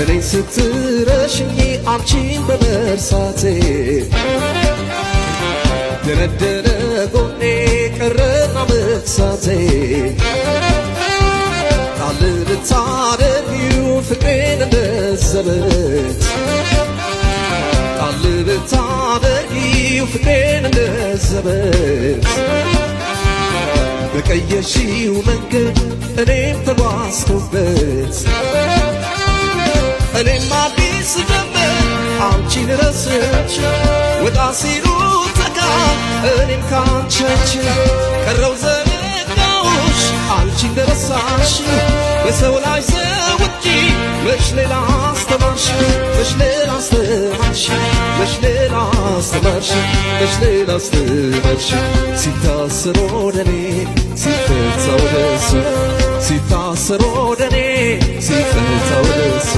እኔን ስትረሽኝ አንቺን በመርሳቴ ደነደነ ጎኔ ቀረና መክሳቴ ጣል ልታደርጊው ፍቅሬን እንደ ዘበት ጣል ልታደርጊው ፍቅሬን እንደ ዘበት በቀየሽው መንገድ እኔም ተጓዝኩበት እኔም አዲስ ጀምር አንቺን ረስቼ ወጣ ሲሉ ተካ እኔም ካንቺ ቀረው ዘነጋሁሽ አንቺ እንደረሳሽ በሰው ላይ ዘውጪ መች ሌላ አስተማርሽ መች ሌላ አስተማርሽ መች ሌላ አስተማርሽ መች ሌላ አስተማርሽ ሲታሰር ወደኔ ሲፈታ ወደሱ ሲታሰር ወደኔ ሲፈታ ወደሱ